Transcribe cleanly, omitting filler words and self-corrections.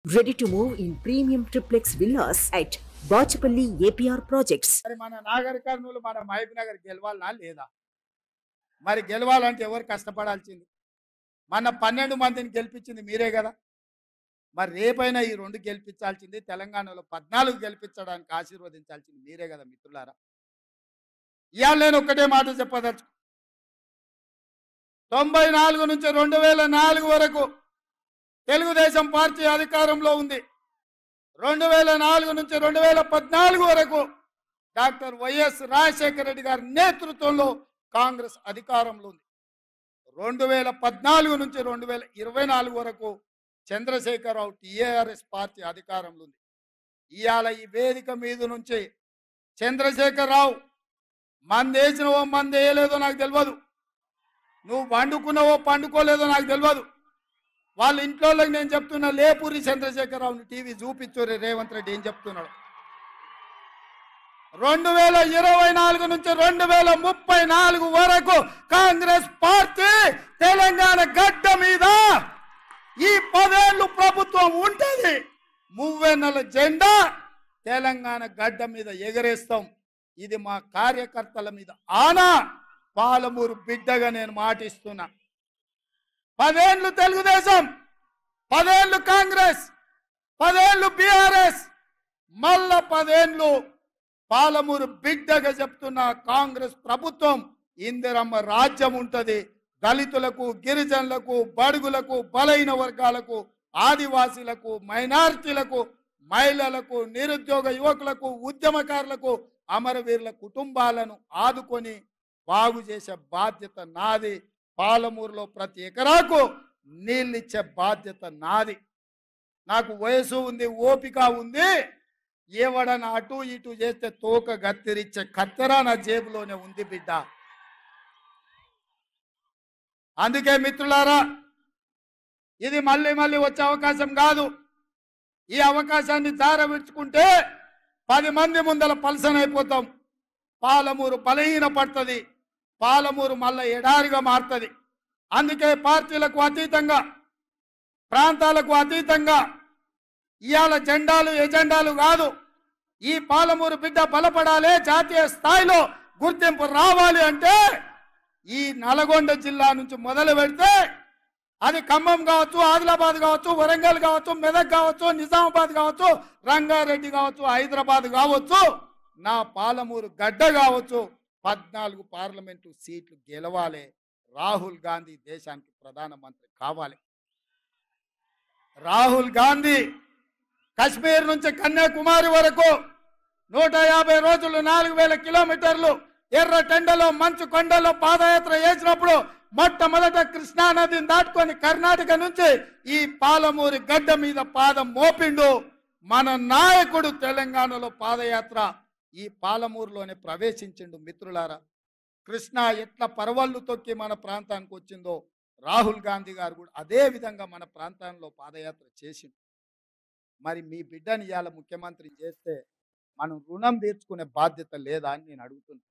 Ready to move in premium triplex villas at Bachapalli APR Projects. మరి మన నాగర్ కర్నూలు మన మహబూబ్ నగర్ గెలవాలనా లేదా? మరి గెలవాలంటే ఎవరు కష్టపడాల్సింది? మన 12 మందిని గెలిపించింది మీరే కదా. మరి రేపైనా ఈ 2 గెలిపించాల్సింది, తెలంగాణలో 14 గెలిపించడానికి ఆశీర్వదించాల్సింది మీరే కదా మిత్రులారా. ఇవాళ నేను ఒక్కటే మాట చెప్పదలుచు, 94 నుంచి 2004 వరకు తెలుగుదేశం పార్టీ అధికారంలో ఉంది. 2004 నుంచి 2014 వరకు డాక్టర్ వైఎస్ రాజశేఖర రెడ్డి గారి నేతృత్వంలో కాంగ్రెస్ అధికారంలో ఉంది. 2014 నుంచి 2024 వరకు చంద్రశేఖరరావు టీఆర్ఎస్ పార్టీ అధికారంలో ఉంది. ఇవాళ ఈ వేదిక మీద నుంచి చంద్రశేఖరరావు మందేసినవో మందేయలేదో నాకు తెలియదు, నువ్వు వండుకున్నావో పండుకోలేదో నాకు తెలియదు. వాళ్ళ ఇంట్లో నేను చెప్తున్నా, లేపూరి చంద్రశేఖరరావుని టీవీ చూపించు రేవంత్ రెడ్డి ఏం చెప్తున్నాడు. 2024 నుంచి 2034 వరకు కాంగ్రెస్ పార్టీ తెలంగాణ గడ్డ మీద ఈ 10 ఏళ్ళు ప్రభుత్వం ఉంటుంది. మువ్వెన్నెల జెండా తెలంగాణ గడ్డ మీద ఎగరేస్తాం. ఇది మా కార్యకర్తల మీద ఆనా. పాలమూరు బిడ్డగా నేను మాటిస్తున్నా. 10 ఏళ్ళు తెలుగుదేశం, 10 ఏళ్ళు కాంగ్రెస్, 10 ఏళ్ళు బీఆర్ఎస్, మళ్ళా 10 ఏళ్ళు పాలమూరు బిడ్డగా చెప్తున్న కాంగ్రెస్ ప్రభుత్వం. ఇందిరమ్మ రాజ్యం ఉంటుంది. దళితులకు, గిరిజనులకు, బడుగులకు, బలైన వర్గాలకు, ఆదివాసీలకు, మైనారిటీలకు, మహిళలకు, నిరుద్యోగ యువకులకు, ఉద్యమకారులకు, అమరవీరుల కుటుంబాలను ఆదుకొని బాగు చేసే బాధ్యత నాది. పాలమూరులో ప్రతి ఎకరాకు నీళ్ళిచ్చే బాధ్యత నాది. నాకు వయసు ఉంది, ఓపిక ఉంది. ఏవడన అటు ఇటు చేస్తే తోక గత్తిరిచ్చే కత్తెర నా జేబులోనే ఉంది బిడ్డ. అందుకే మిత్రులారా, ఇది మళ్ళీ మళ్ళీ వచ్చే అవకాశం కాదు. ఈ అవకాశాన్ని జారవిడ్చుకుంటే 10 మంది ముందల పలసనైపోతాం. పాలమూరు బలహీన పడుతుంది. పాలమూరు మళ్ళీ ఎడారిగా మారుతుంది. అందుకే పార్టీలకు అతీతంగా, ప్రాంతాలకు అతీతంగా ఇవాళ జెండాలు ఎజెండాలు కాదు, ఈ పాలమూరు బిడ్డ బలపడాలి, జాతీయ స్థాయిలో గుర్తింపు రావాలి అంటే ఈ నల్గొండ జిల్లా నుంచి మొదలు పెడితే అది ఖమ్మం కావచ్చు, ఆదిలాబాద్ కావచ్చు, వరంగల్ కావచ్చు, మెదక్ కావచ్చు, నిజామాబాద్ కావచ్చు, రంగారెడ్డి కావచ్చు, హైదరాబాద్ కావచ్చు, నా పాలమూరు గడ్డ కావచ్చు, 14 పార్లమెంటు సీట్లు గెలవాలి. రాహుల్ గాంధీ దేశానికి ప్రధానమంత్రి కావాలి. రాహుల్ గాంధీ కశ్మీర్ నుంచి కన్యాకుమారి వరకు 150 రోజులు 4000 కిలోమీటర్లు ఎర్ర టెండలో మంచు కొండలో పాదయాత్ర చేసినప్పుడు మొట్టమొదట కృష్ణా నదిని దాటుకొని కర్ణాటక నుంచి ఈ పాలమూరి గడ్డ మీద పాదం మోపిండు మన నాయకుడు. తెలంగాణలో పాదయాత్ర ఈ పాలమూరులోనే ప్రవేశించిండు. మిత్రులారా, కృష్ణా ఎట్లా పరవళ్ళు తొక్కి మన ప్రాంతానికి వచ్చిందో రాహుల్ గాంధీ గారు కూడా అదే విధంగా మన ప్రాంతంలో పాదయాత్ర చేసిండు. మరి మీ బిడ్డని ఇవాళ ముఖ్యమంత్రి చేస్తే మనం రుణం తీర్చుకునే బాధ్యత లేదా అని నేను అడుగుతున్నాను.